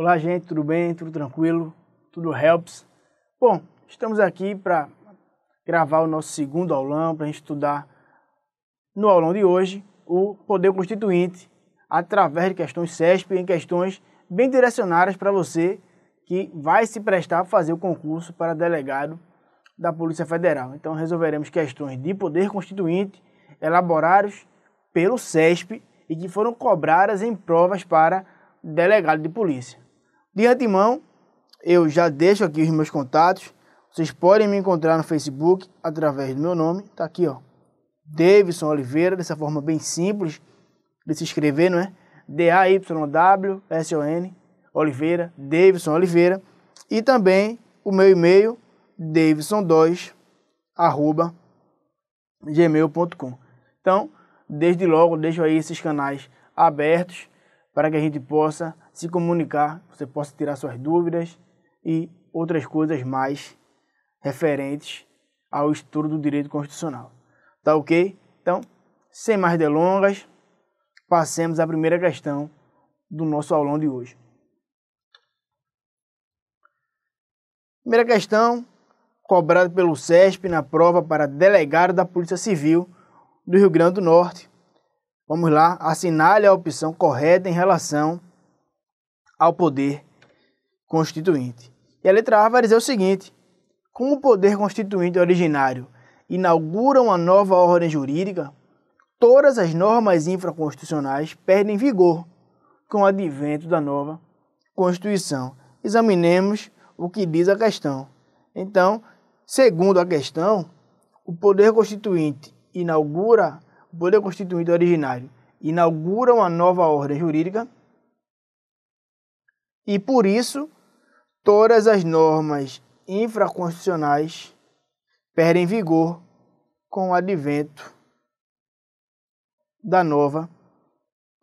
Olá, gente, tudo bem? Tudo tranquilo? Tudo helps? Bom, estamos aqui para gravar o nosso segundo aulão, para a gente estudar no aulão de hoje o poder constituinte através de questões CESP, em questões bem direcionadas para você que vai se prestar a fazer o concurso para delegado da Polícia Federal. Então resolveremos questões de poder constituinte elaborados pelo CESP e que foram cobradas em provas para delegado de polícia. De antemão, eu já deixo aqui os meus contatos. Vocês podem me encontrar no Facebook através do meu nome. Tá aqui, ó, Davidson Oliveira, dessa forma bem simples de se escrever, não é? D-A-Y-W-S-O-N Oliveira, Davidson Oliveira. E também o meu e-mail, davidson2@gmail.com. Então, desde logo, deixo aí esses canais abertos para que a gente possa se comunicar, você possa tirar suas dúvidas e outras coisas mais referentes ao estudo do direito constitucional. Tá ok? Então, sem mais delongas, passemos à primeira questão do nosso aulão de hoje. Primeira questão, cobrada pelo CESP na prova para delegado da Polícia Civil do Rio Grande do Norte. Vamos lá, assinale a opção correta em relação ao poder constituinte. E a letra A vai dizer o seguinte: como o poder constituinte originário inaugura uma nova ordem jurídica, todas as normas infraconstitucionais perdem vigor com o advento da nova Constituição. Examinemos o que diz a questão. Então, segundo a questão, o poder constituinte originário inaugura uma nova ordem jurídica e, por isso, todas as normas infraconstitucionais perdem vigor com o advento da nova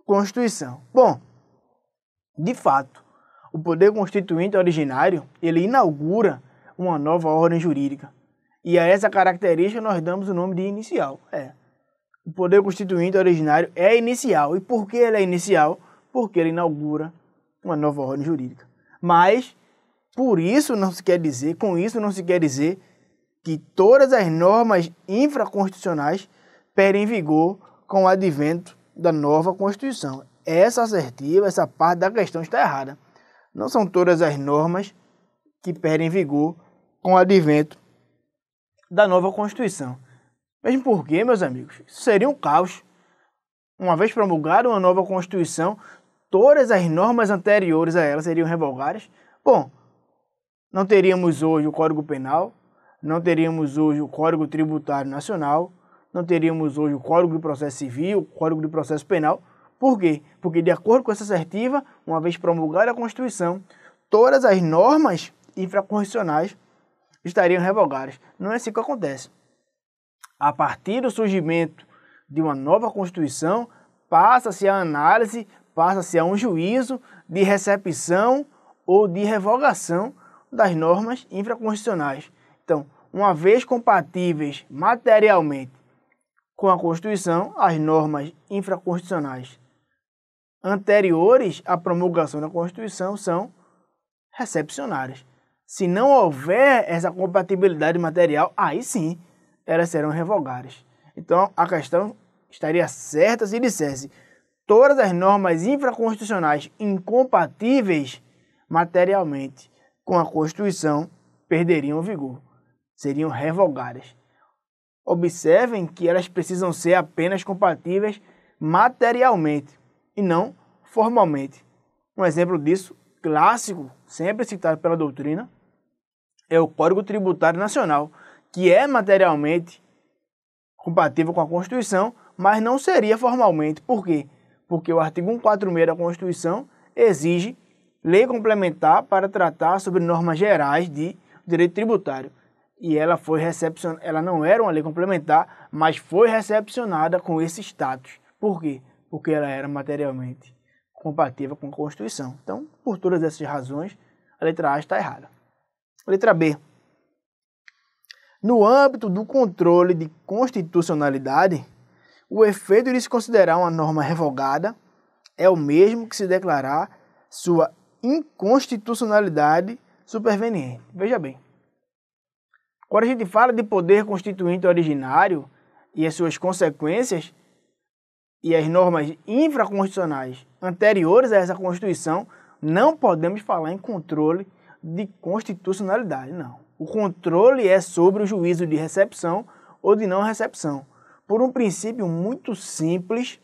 Constituição. Bom, de fato, o poder constituinte originário, ele inaugura uma nova ordem jurídica. E a essa característica nós damos o nome de inicial. O poder constituinte originário é inicial. E por que ele é inicial? Porque ele inaugura uma nova ordem jurídica. Mas, com isso não se quer dizer que todas as normas infraconstitucionais perdem vigor com o advento da nova Constituição. Essa assertiva, essa parte da questão está errada. Não são todas as normas que perdem vigor com o advento da nova Constituição. Mesmo porque, meus amigos, isso seria um caos. Uma vez promulgada uma nova Constituição, todas as normas anteriores a ela seriam revogadas. Bom, não teríamos hoje o Código Penal, não teríamos hoje o Código Tributário Nacional, não teríamos hoje o Código de Processo Civil, o Código de Processo Penal. Por quê? Porque, de acordo com essa assertiva, uma vez promulgada a Constituição, todas as normas infraconstitucionais estariam revogadas. Não é assim que acontece. A partir do surgimento de uma nova Constituição, passa-se a análise, passa-se a um juízo de recepção ou de revogação das normas infraconstitucionais. Então, uma vez compatíveis materialmente com a Constituição, as normas infraconstitucionais anteriores à promulgação da Constituição são recepcionadas. Se não houver essa compatibilidade material, aí sim elas serão revogadas. Então, a questão estaria certa se dissesse todas as normas infraconstitucionais incompatíveis materialmente com a Constituição perderiam vigor, seriam revogadas. Observem que elas precisam ser apenas compatíveis materialmente e não formalmente. Um exemplo disso, clássico, sempre citado pela doutrina, é o Código Tributário Nacional, que é materialmente compatível com a Constituição, mas não seria formalmente. Por quê? Porque o artigo 146 da Constituição exige lei complementar para tratar sobre normas gerais de direito tributário. E ela não era uma lei complementar, mas foi recepcionada com esse status. Por quê? Porque ela era materialmente compatível com a Constituição. Então, por todas essas razões, a letra A está errada. Letra B. No âmbito do controle de constitucionalidade, o efeito de se considerar uma norma revogada é o mesmo que se declarar sua inconstitucionalidade superveniente. Veja bem, quando a gente fala de poder constituinte originário e as suas consequências e as normas infraconstitucionais anteriores a essa Constituição, não podemos falar em controle de constitucionalidade, não. O controle é sobre o juízo de recepção ou de não recepção, por um princípio muito simples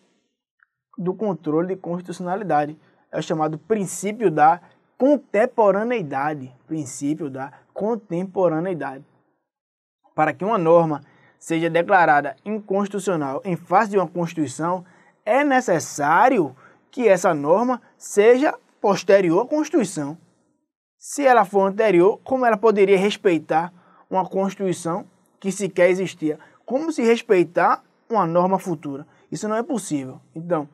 do controle de constitucionalidade. É o chamado princípio da contemporaneidade. Princípio da contemporaneidade. Para que uma norma seja declarada inconstitucional em face de uma Constituição, é necessário que essa norma seja posterior à Constituição. Se ela for anterior, como ela poderia respeitar uma Constituição que sequer existia? Como se respeitar uma norma futura? Isso não é possível. Então,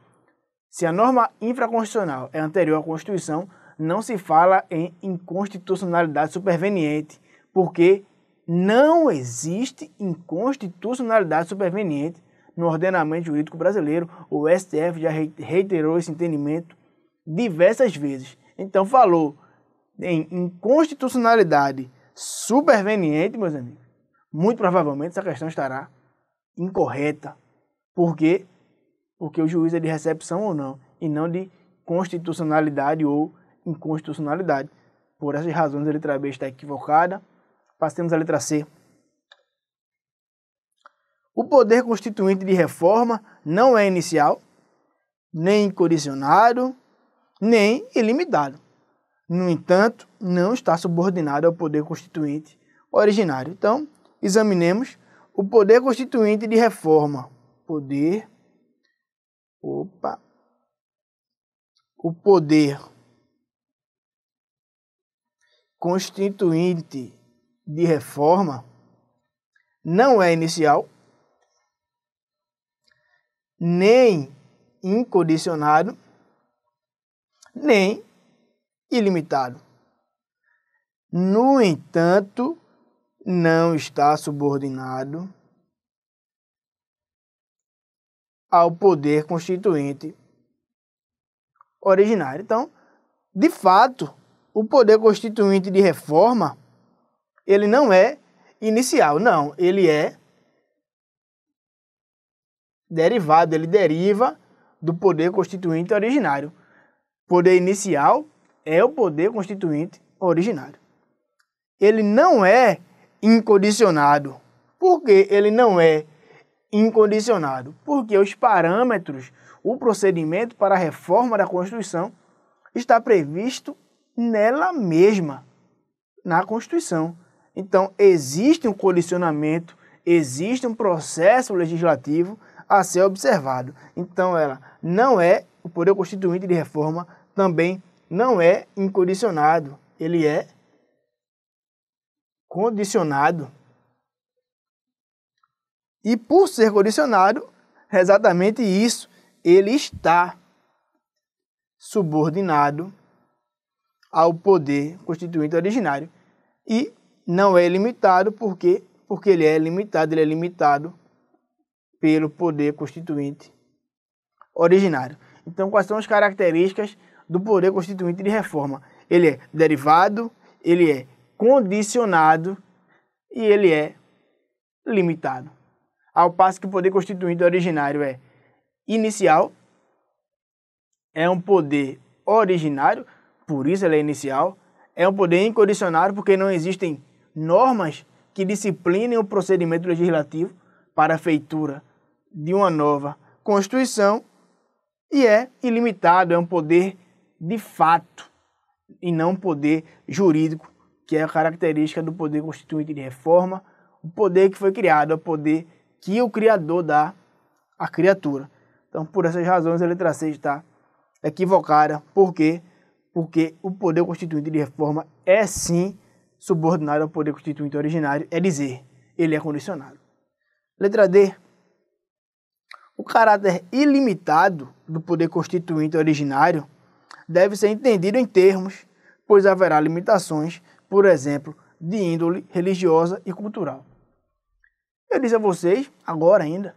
se a norma infraconstitucional é anterior à Constituição, não se fala em inconstitucionalidade superveniente, porque não existe inconstitucionalidade superveniente no ordenamento jurídico brasileiro. O STF já reiterou esse entendimento diversas vezes. Então, falou em inconstitucionalidade superveniente, meus amigos, muito provavelmente essa questão estará incorreta. Por quê? Porque o juiz é de recepção ou não, e não de constitucionalidade ou inconstitucionalidade. Por essas razões, a letra B está equivocada. Passemos à letra C. O poder constituinte de reforma não é inicial, nem incondicionado, nem ilimitado. No entanto, não está subordinado ao poder constituinte originário. Então, examinemos o poder constituinte de reforma. O poder constituinte de reforma não é inicial, nem incondicionado, nem ilimitado. No entanto, não está subordinado ao poder constituinte originário. Então, de fato, o poder constituinte de reforma, ele não é inicial, não, ele é derivado, ele deriva do poder constituinte originário. Poder inicial é o poder constituinte originário. Ele não é incondicionado. Por que ele não é incondicionado? Porque os parâmetros, o procedimento para a reforma da Constituição está previsto nela mesma, na Constituição. Então, existe um condicionamento, existe um processo legislativo a ser observado. Então, ela não é, o poder constituinte de reforma também não é incondicionado, ele é condicionado. E por ser condicionado, é exatamente isso, ele está subordinado ao poder constituinte originário. E não é limitado porque ele é limitado pelo poder constituinte originário. Então, quais são as características do poder constituinte de reforma? Ele é derivado, ele é condicionado e ele é limitado. Ao passo que o poder constituinte originário é inicial, é um poder originário, por isso ele é inicial, é um poder incondicionado porque não existem normas que disciplinem o procedimento legislativo para a feitura de uma nova Constituição, e é ilimitado, é um poder de fato e não um poder jurídico, que é a característica do poder constituinte de reforma, o poder que foi criado, é o poder que o Criador dá à criatura. Então, por essas razões, a letra C está equivocada. Por quê? Porque o poder constituinte de reforma é sim subordinado ao poder constituinte originário, é dizer, ele é condicionado. Letra D. O caráter ilimitado do poder constituinte originário deve ser entendido em termos, pois haverá limitações, por exemplo, de índole religiosa e cultural. Eu disse a vocês, agora ainda,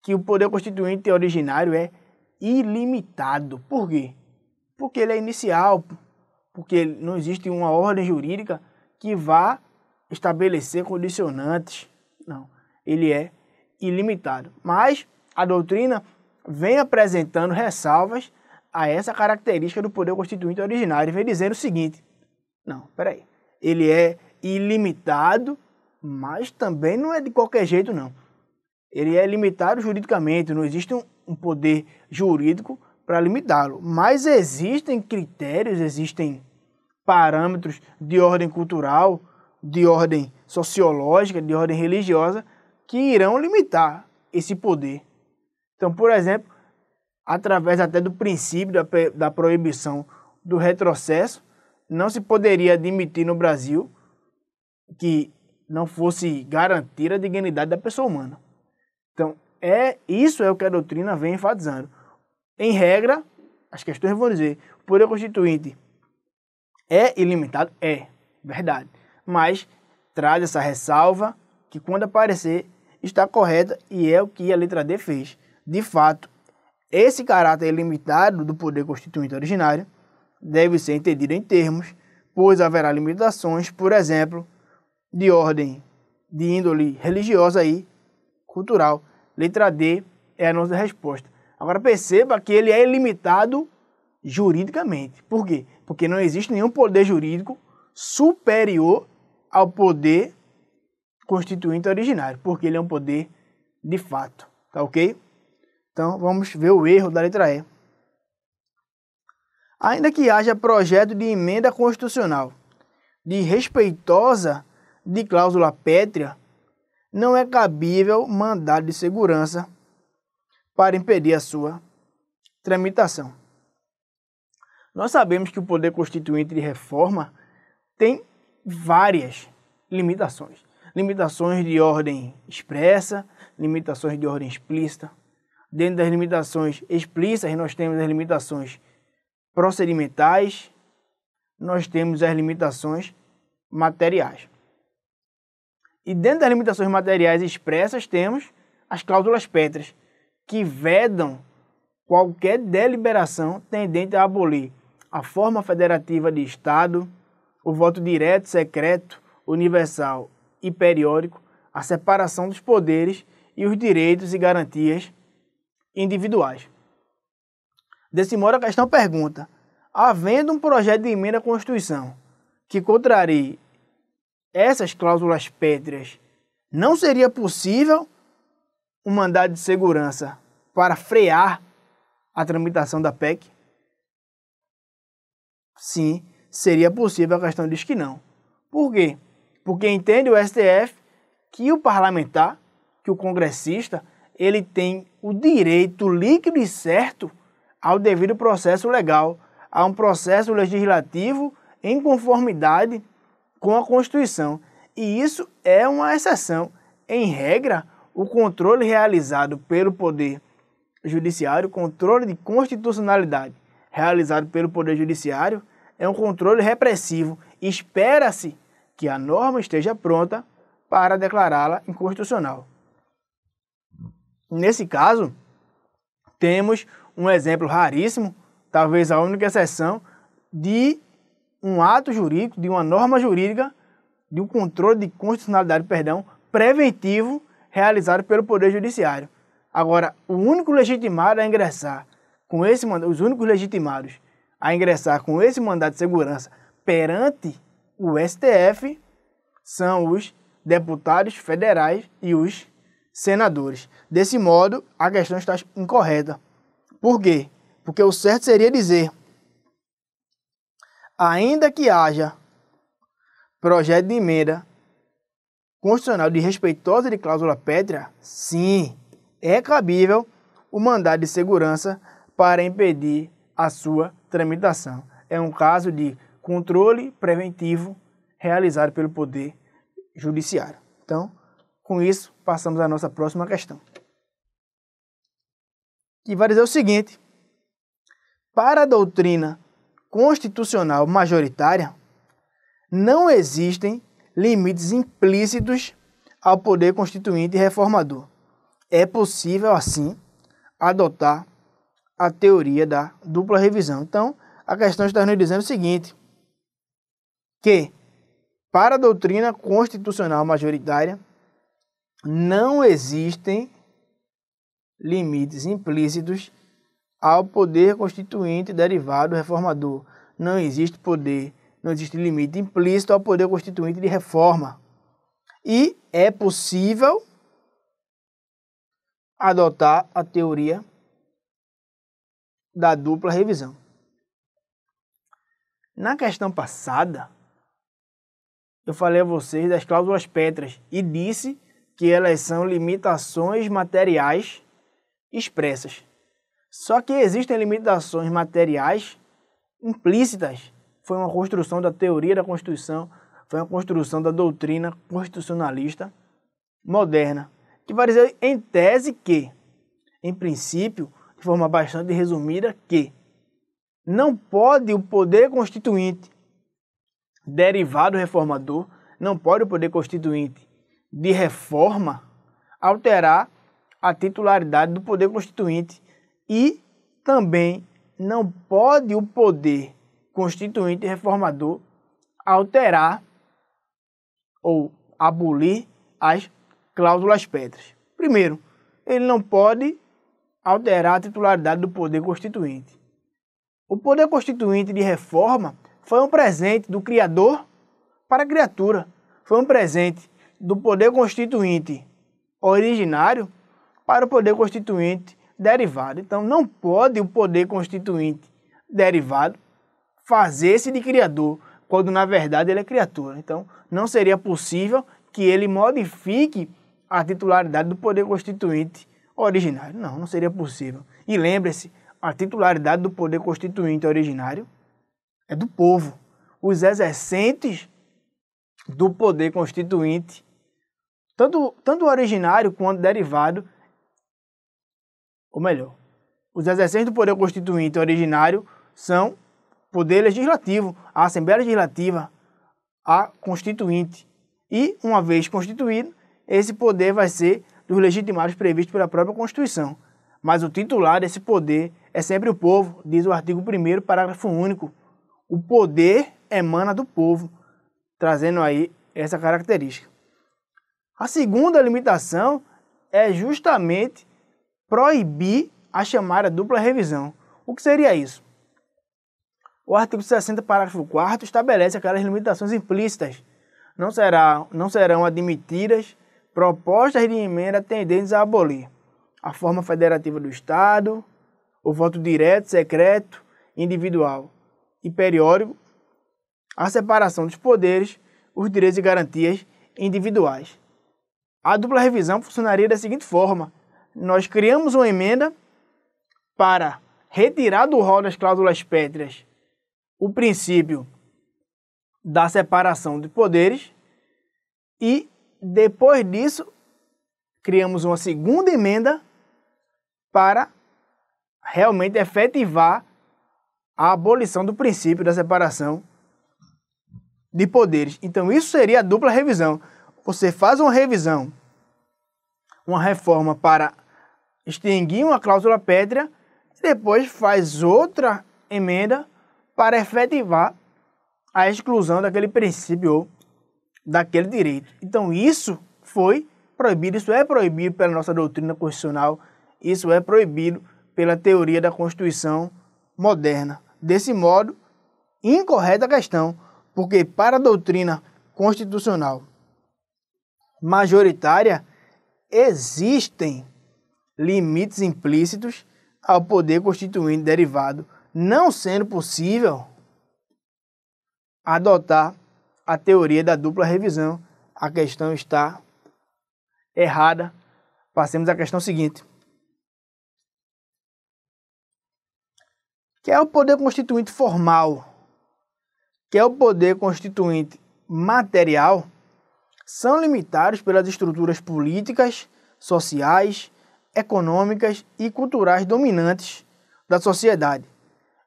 que o poder constituinte originário é ilimitado. Por quê? Porque ele é inicial, porque não existe uma ordem jurídica que vá estabelecer condicionantes. Não, ele é ilimitado. Mas a doutrina vem apresentando ressalvas a essa característica do poder constituinte originário e vem dizendo o seguinte: não, peraí, ele é ilimitado, mas também não é de qualquer jeito, não. Ele é limitado juridicamente, não existe um poder jurídico para limitá-lo. Mas existem critérios, existem parâmetros de ordem cultural, de ordem sociológica, de ordem religiosa, que irão limitar esse poder. Então, por exemplo, através até do princípio da proibição do retrocesso, não se poderia admitir no Brasil que não fosse garantir a dignidade da pessoa humana. Então, isso é o que a doutrina vem enfatizando. Em regra, as questões vão dizer, o poder constituinte é ilimitado? É, verdade. Mas traz essa ressalva que, quando aparecer, está correta e é o que a letra D fez. De fato, esse caráter ilimitado do poder constituinte originário deve ser entendido em termos, pois haverá limitações, por exemplo, de ordem de índole religiosa e cultural. Letra D é a nossa resposta. Agora perceba que ele é ilimitado juridicamente. Por quê? Porque não existe nenhum poder jurídico superior ao poder constituinte originário, porque ele é um poder de fato. Tá ok? Então vamos ver o erro da letra E. Ainda que haja projeto de emenda constitucional desrespeitosa de cláusula pétrea, não é cabível mandado de segurança para impedir a sua tramitação. Nós sabemos que o poder constituinte de reforma tem várias limitações. Limitações de ordem expressa, limitações de ordem explícita. Dentro das limitações explícitas, nós temos as limitações procedimentais, nós temos as limitações materiais. E dentro das limitações materiais expressas, temos as cláusulas pétreas, que vedam qualquer deliberação tendente a abolir a forma federativa de Estado, o voto direto, secreto, universal e periódico, a separação dos poderes e os direitos e garantias individuais. Desse modo, a questão pergunta: havendo um projeto de emenda à Constituição que contrarie essas cláusulas pétreas, não seria possível um mandado de segurança para frear a tramitação da PEC? Sim, seria possível, a questão diz que não. Por quê? Porque entende o STF que o parlamentar, que o congressista, ele tem o direito líquido e certo ao devido processo legal, a um processo legislativo em conformidade com a Constituição. E isso é uma exceção. Em regra, o controle realizado pelo Poder Judiciário, o controle de constitucionalidade realizado pelo Poder Judiciário, é um controle repressivo. Espera-se que a norma esteja pronta para declará-la inconstitucional. Nesse caso, temos um exemplo raríssimo, talvez a única exceção, de um ato jurídico, de uma norma jurídica, de um controle de constitucionalidade, preventivo realizado pelo Poder Judiciário. Agora, o único legitimado a ingressar com esse mandato, os únicos legitimados a ingressar com esse mandado de segurança perante o STF são os deputados federais e os senadores. Desse modo, a questão está incorreta. Por quê? Porque o certo seria dizer: ainda que haja projeto de emenda constitucional desrespeitosa de cláusula pétrea, sim, é cabível o mandado de segurança para impedir a sua tramitação. É um caso de controle preventivo realizado pelo Poder Judiciário. Então, com isso, passamos à nossa próxima questão, que vai dizer o seguinte: para a doutrina constitucional majoritária, não existem limites implícitos ao poder constituinte e reformador. É possível, assim, adotar a teoria da dupla revisão. Então, a questão está nos dizendo o seguinte: que, para a doutrina constitucional majoritária, não existem limites implícitos ao poder constituinte derivado reformador. Não existe limite implícito ao poder constituinte de reforma. E é possível adotar a teoria da dupla revisão. Na questão passada, eu falei a vocês das cláusulas pétreas e disse que elas são limitações materiais expressas. Só que existem limitações materiais implícitas. Foi uma construção da teoria da Constituição, foi uma construção da doutrina constitucionalista moderna, que vai dizer em tese que, em princípio, de forma bastante resumida, que não pode o poder constituinte derivado reformador, não pode o poder constituinte de reforma alterar a titularidade do poder constituinte e também não pode o poder constituinte reformador alterar ou abolir as cláusulas pétreas. Primeiro, ele não pode alterar a titularidade do poder constituinte. O poder constituinte de reforma foi um presente do Criador para a criatura. Foi um presente do poder constituinte originário para o poder constituinte derivado. Então, não pode o poder constituinte derivado fazer-se de criador, quando na verdade ele é criatura. Então, não seria possível que ele modifique a titularidade do poder constituinte originário. Não seria possível. E lembre-se, a titularidade do poder constituinte originário é do povo. Os exercentes do poder constituinte, tanto originário quanto derivado, ou melhor, os exercentes do poder constituinte originário são poder legislativo, a Assembleia Legislativa, a Constituinte. E, uma vez constituído, esse poder vai ser dos legitimados previstos pela própria Constituição. Mas o titular desse poder é sempre o povo, diz o artigo 1º, parágrafo único. O poder emana do povo, trazendo aí essa característica. A segunda limitação é justamente proibir a chamada dupla revisão. O que seria isso? O artigo 60, parágrafo 4º, estabelece aquelas limitações implícitas. Não serão admitidas propostas de emenda tendentes a abolir a forma federativa do Estado, o voto direto, secreto, individual e periódico, a separação dos poderes, os direitos e garantias individuais. A dupla revisão funcionaria da seguinte forma: nós criamos uma emenda para retirar do rol das cláusulas pétreas o princípio da separação de poderes e, depois disso, criamos uma segunda emenda para realmente efetivar a abolição do princípio da separação de poderes. Então, isso seria a dupla revisão. Você faz uma revisão, uma reforma para extinguir uma cláusula pétrea e depois faz outra emenda para efetivar a exclusão daquele princípio ou daquele direito. Então, isso foi proibido, isso é proibido pela nossa doutrina constitucional, isso é proibido pela teoria da Constituição moderna. Desse modo, incorreta a questão, porque para a doutrina constitucional majoritária existem limites implícitos ao poder constituinte derivado, não sendo possível adotar a teoria da dupla revisão. A questão está errada. Passemos à questão seguinte. Que é o poder constituinte formal, que é o poder constituinte material, são limitados pelas estruturas políticas, sociais, econômicas e culturais dominantes da sociedade,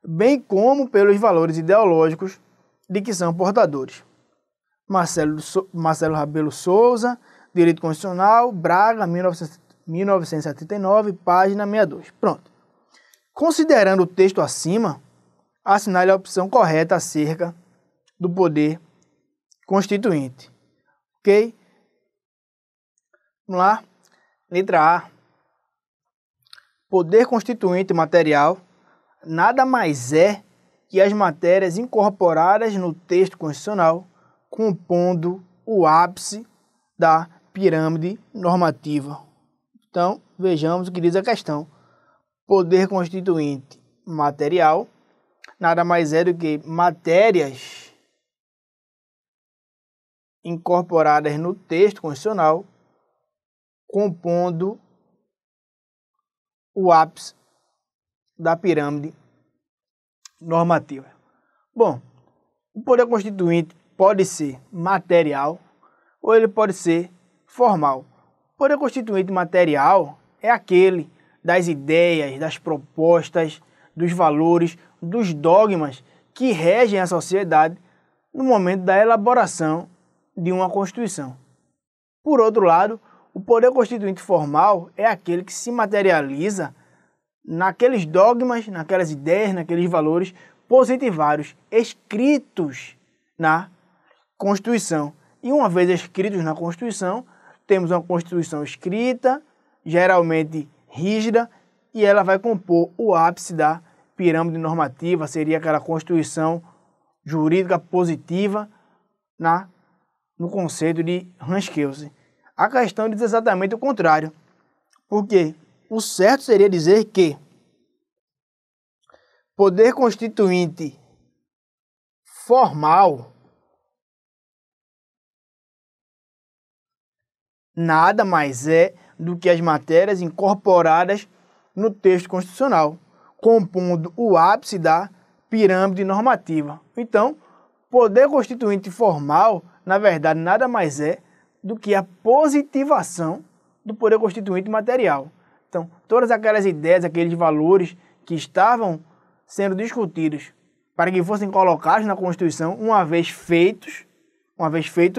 bem como pelos valores ideológicos de que são portadores. Marcelo Rabelo Souza, Direito Constitucional, Braga, 1979, página 62. Pronto. Considerando o texto acima, assinale a opção correta acerca do poder Constituinte. Ok? Vamos lá. Letra A. Poder constituinte material nada mais é que as matérias incorporadas no texto constitucional compondo o ápice da pirâmide normativa. Então, vejamos o que diz a questão. Poder constituinte material nada mais é do que matérias incorporadas no texto constitucional compondo o ápice da pirâmide normativa. Bom, o poder constituinte pode ser material ou ele pode ser formal. O poder constituinte material é aquele das ideias, das propostas, dos valores, dos dogmas que regem a sociedade no momento da elaboração de uma Constituição. Por outro lado, o poder constituinte formal é aquele que se materializa naqueles dogmas, naquelas ideias, naqueles valores positivários escritos na Constituição. E uma vez escritos na Constituição, temos uma Constituição escrita, geralmente rígida, e ela vai compor o ápice da pirâmide normativa, seria aquela Constituição jurídica positiva no conceito de Hans Kelsen. A questão diz exatamente o contrário, porque o certo seria dizer que poder constituinte formal nada mais é do que as matérias incorporadas no texto constitucional, compondo o ápice da pirâmide normativa. Então, poder constituinte formal, na verdade, nada mais é do que a positivação do poder constituinte material. Então, todas aquelas ideias, aqueles valores que estavam sendo discutidos para que fossem colocados na Constituição, uma vez feito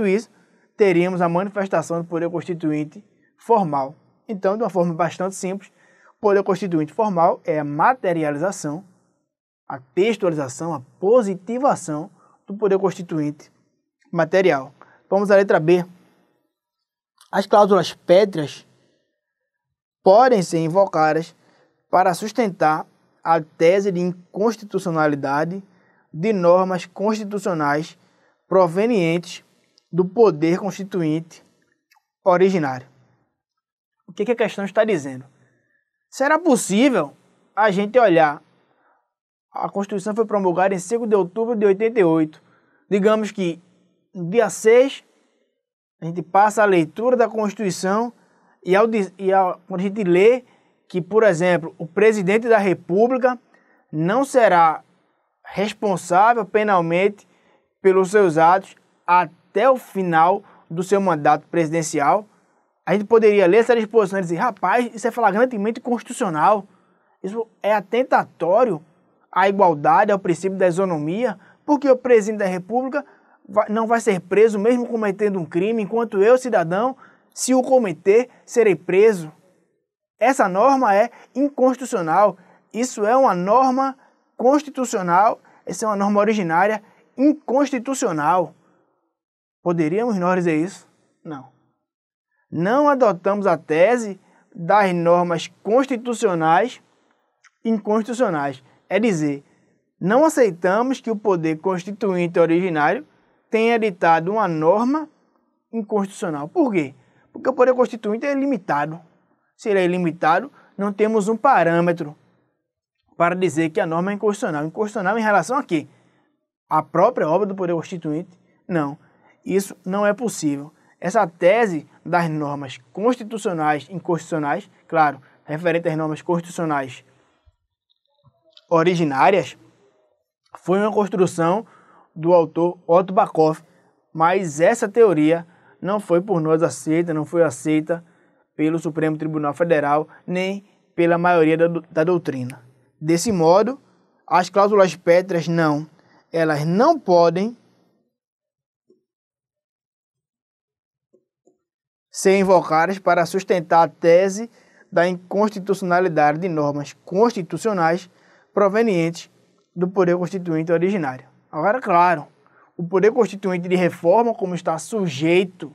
isso, teríamos a manifestação do poder constituinte formal. Então, de uma forma bastante simples, o poder constituinte formal é a materialização, a textualização, a positivação do poder constituinte material. Vamos à letra B. As cláusulas pétreas podem ser invocadas para sustentar a tese de inconstitucionalidade de normas constitucionais provenientes do poder constituinte originário. O que a questão está dizendo? Será possível a gente olhar, a Constituição foi promulgada em 5 de outubro de 88, digamos que no dia 6, a gente passa a leitura da Constituição quando a gente lê que, por exemplo, o presidente da República não será responsável penalmente pelos seus atos até o final do seu mandato presidencial, a gente poderia ler essa disposição e dizer, rapaz, isso é flagrantemente constitucional, isso é atentatório à igualdade, ao princípio da isonomia, porque o presidente da República não vai ser preso mesmo cometendo um crime, enquanto eu, cidadão, se o cometer, serei preso. Essa norma é inconstitucional. Isso é uma norma constitucional, essa é uma norma originária inconstitucional. Poderíamos nós dizer isso? Não. Não adotamos a tese das normas constitucionais inconstitucionais. É dizer, não aceitamos que o poder constituinte originário tenha ditado uma norma inconstitucional. Por quê? Porque o poder constituinte é limitado. Se ele é ilimitado, não temos um parâmetro para dizer que a norma é inconstitucional. Inconstitucional em relação a quê? A própria obra do poder constituinte? Não. Isso não é possível. Essa tese das normas constitucionais e inconstitucionais, claro, referente às normas constitucionais originárias, foi uma construção do autor Otto Bachofen, mas essa teoria não foi por nós aceita, não foi aceita pelo Supremo Tribunal Federal, nem pela maioria da doutrina. Desse modo, as cláusulas pétreas elas não podem ser invocadas para sustentar a tese da inconstitucionalidade de normas constitucionais provenientes do poder constituinte originário. Agora, claro, o poder constituinte de reforma, como está sujeito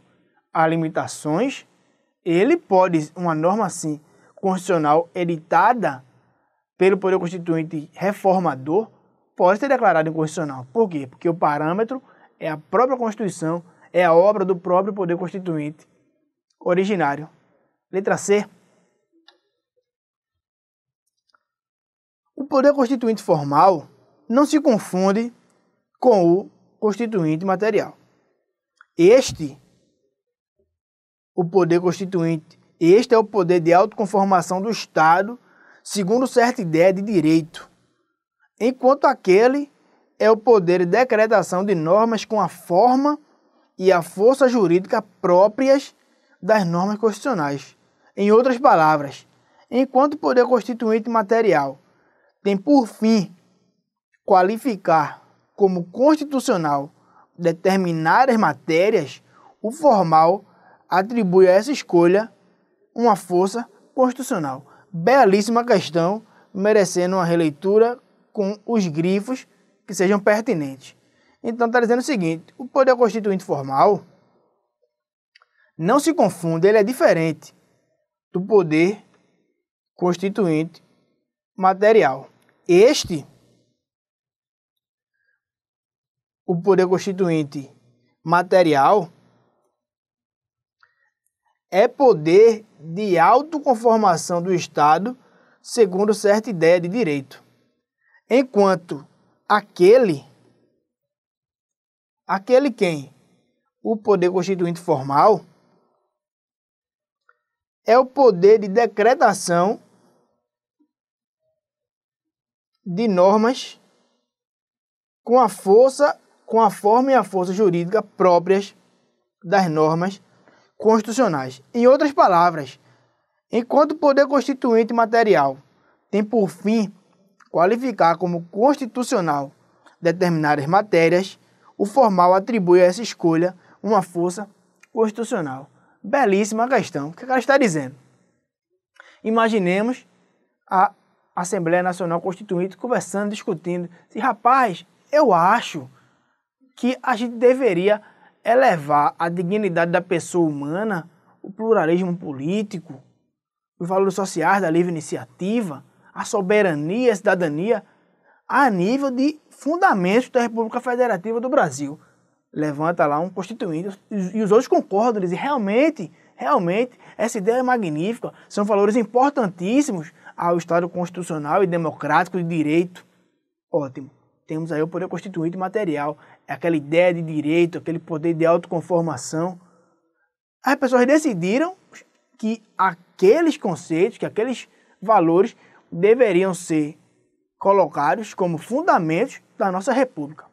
a limitações, ele pode, uma norma assim, constitucional editada pelo poder constituinte reformador, pode ser declarada inconstitucional. Por quê? Porque o parâmetro é a própria Constituição, é a obra do próprio poder constituinte originário. Letra C. O poder constituinte formal não se confunde com o constituinte material. Este é o poder de autoconformação do Estado, segundo certa ideia de direito, enquanto aquele é o poder de decretação de normas com a forma e a força jurídica próprias das normas constitucionais. Em outras palavras, enquanto o poder constituinte material tem por fim qualificar como constitucional determinadas matérias, o formal atribui a essa escolha uma força constitucional. Belíssima questão, merecendo uma releitura com os grifos que sejam pertinentes. Então está dizendo o seguinte, o poder constituinte formal não se confunde, ele é diferente do poder constituinte material. O poder constituinte material, é poder de autoconformação do Estado segundo certa ideia de direito. Enquanto aquele quem? O poder constituinte formal é o poder de decretação de normas com a forma e a força jurídica próprias das normas constitucionais. Em outras palavras, enquanto o poder constituinte material tem por fim qualificar como constitucional determinadas matérias, o formal atribui a essa escolha uma força constitucional. Belíssima questão. O que ela está dizendo? Imaginemos a Assembleia Nacional Constituinte conversando, discutindo. Rapaz, eu acho que a gente deveria elevar a dignidade da pessoa humana, o pluralismo político, os valores sociais da livre iniciativa, a soberania, a cidadania, a nível de fundamentos da República Federativa do Brasil. Levanta lá um constituinte e os outros concordam, dizem, realmente, essa ideia é magnífica, são valores importantíssimos ao Estado constitucional e democrático de direito. Ótimo. Temos aí o poder constituinte material, aquela ideia de direito, aquele poder de autoconformação. As pessoas decidiram que aqueles conceitos, que aqueles valores deveriam ser colocados como fundamentos da nossa República.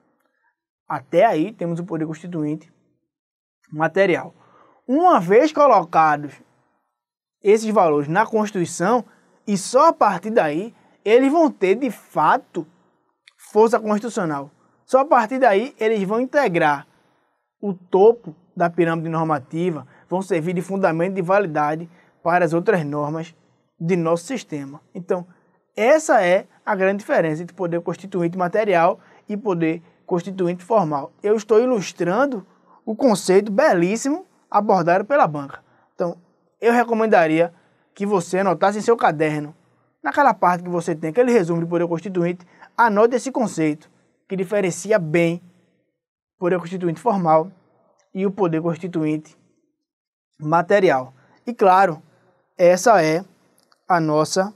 Até aí temos o poder constituinte material. Uma vez colocados esses valores na Constituição, e só a partir daí, eles vão ter de fato força constitucional. Só a partir daí eles vão integrar o topo da pirâmide normativa, vão servir de fundamento de validade para as outras normas de nosso sistema. Então, essa é a grande diferença entre poder constituinte material e poder constituinte formal. Eu estou ilustrando o conceito belíssimo abordado pela banca. Então, eu recomendaria que você anotasse em seu caderno, naquela parte que você tem aquele resumo de poder constituinte, anote esse conceito que diferencia bem o poder constituinte formal e o poder constituinte material. E claro, essa é a nossa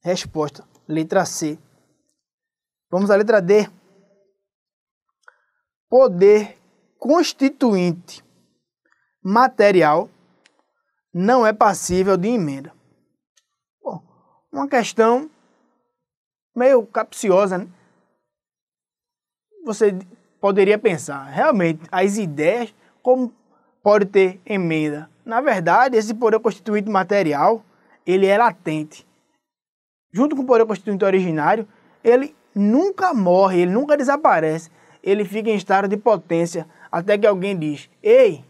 resposta, letra C. Vamos à letra D. Poder constituinte material não é passível de emenda. Bom, uma questão meio capciosa, né? Você poderia pensar, realmente, as ideias, como pode ter emenda? Na verdade, esse poder constituinte material, ele é latente. Junto com o poder constituinte originário, ele nunca morre, ele nunca desaparece. Ele fica em estado de potência até que alguém diz, ei,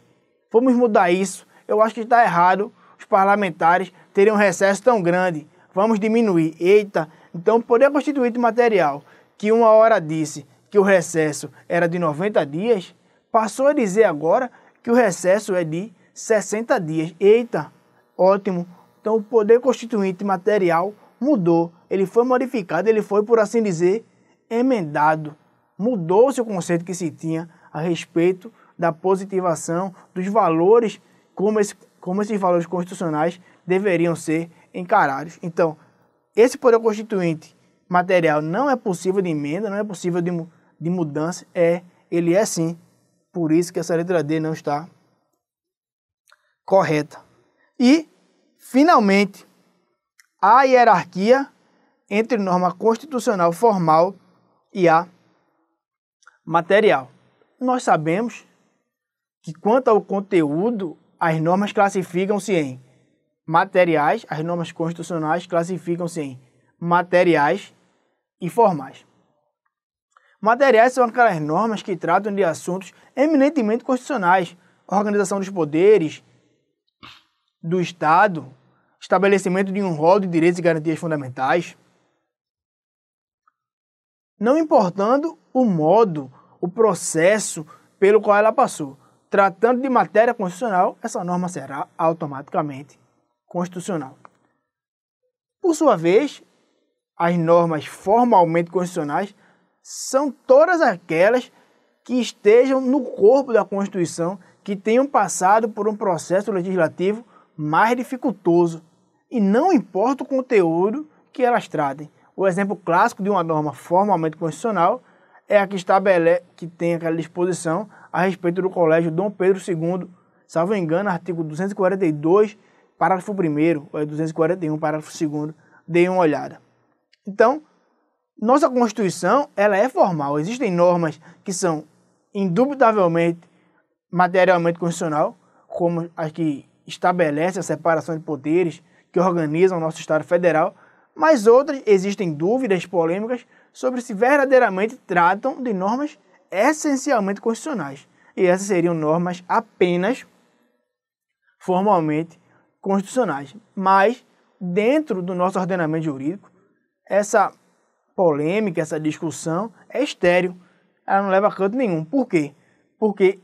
vamos mudar isso, eu acho que está errado, os parlamentares teriam um recesso tão grande, vamos diminuir. Eita, então o poder constituinte material, que uma hora disse que o recesso era de 90 dias, passou a dizer agora que o recesso é de 60 dias. Eita, ótimo. Então o poder constituinte material mudou. Ele foi modificado, ele foi, por assim dizer, emendado. Mudou-se o conceito que se tinha a respeito da positivação dos valores, como esses valores constitucionais deveriam ser encarados. Então, esse poder constituinte material não é possível de emenda, não é possível de mudança, ele é sim. Por isso que essa letra D não está correta. E, finalmente, a hierarquia entre norma constitucional formal e a material. Nós sabemos que, quanto ao conteúdo, as normas classificam-se em materiais, as normas constitucionais classificam-se em materiais e formais. Materiais são aquelas normas que tratam de assuntos eminentemente constitucionais, organização dos poderes do Estado, estabelecimento de um rol de direitos e garantias fundamentais, não importando o modo, o processo pelo qual ela passou. Tratando de matéria constitucional, essa norma será automaticamente constitucional. Por sua vez, as normas formalmente constitucionais são todas aquelas que estejam no corpo da Constituição, que tenham passado por um processo legislativo mais dificultoso, e não importa o conteúdo que elas tratem. O exemplo clássico de uma norma formalmente constitucional é a que tem aquela disposição a respeito do Colégio Dom Pedro II, salvo engano, artigo 242, parágrafo 1º, ou 241, parágrafo 2º, deem uma olhada. Então, nossa Constituição, ela é formal. Existem normas que são indubitavelmente materialmente constitucional, como as que estabelecem a separação de poderes, que organizam o nosso Estado Federal, mas outras existem dúvidas polêmicas sobre se verdadeiramente tratam de normas essencialmente constitucionais. E essas seriam normas apenas formalmente constitucionais. Mas, dentro do nosso ordenamento jurídico, essa polêmica, essa discussão é estéril. Ela não leva a canto nenhum. Por quê? Porque,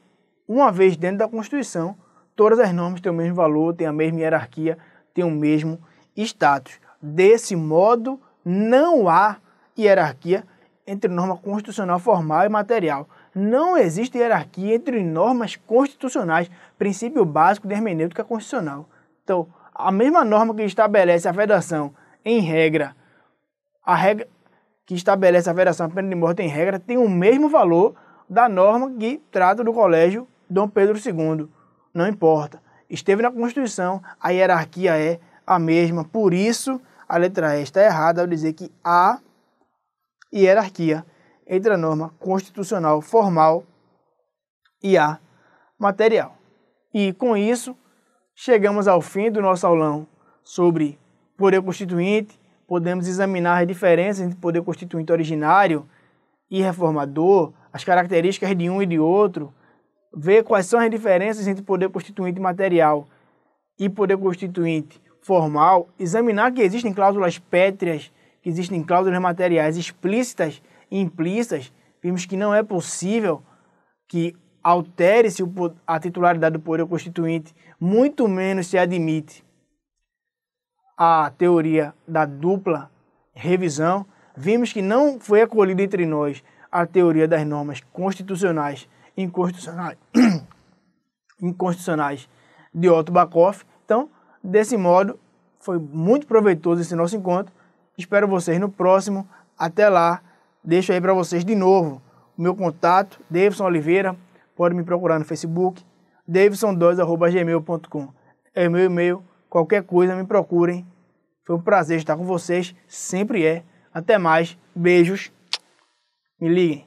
uma vez dentro da Constituição, todas as normas têm o mesmo valor, têm a mesma hierarquia, têm o mesmo status. Desse modo, não há hierarquia entre norma constitucional formal e material. Não existe hierarquia entre normas constitucionais, princípio básico de hermenêutica constitucional. Então, a mesma norma que estabelece a vedação em regra, que estabelece a vedação à pena de morte em regra, tem o mesmo valor da norma que trata do Colégio Dom Pedro II. Não importa. Esteve na Constituição, a hierarquia é a mesma. Por isso, a letra E está errada ao dizer que há hierarquia entre a norma constitucional formal e a material. E com isso, chegamos ao fim do nosso aulão sobre poder constituinte. Podemos examinar as diferenças entre poder constituinte originário e reformador, as características de um e de outro, ver quais são as diferenças entre poder constituinte material e poder constituinte formal, examinar que existem cláusulas pétreas, que existem cláusulas materiais explícitas e implícitas. Vimos que não é possível que altere-se a titularidade do poder constituinte, muito menos se admite a teoria da dupla revisão. Vimos que não foi acolhida entre nós a teoria das normas constitucionais e inconstitucionais de Otto Bachoff. Então, desse modo, foi muito proveitoso esse nosso encontro. Espero vocês no próximo. Até lá. Deixo aí para vocês de novo o meu contato, Davidson Oliveira. Pode me procurar no Facebook, davidson2@gmail.com. É o meu e-mail. Qualquer coisa, me procurem. Foi um prazer estar com vocês. Sempre é. Até mais. Beijos. Me liguem.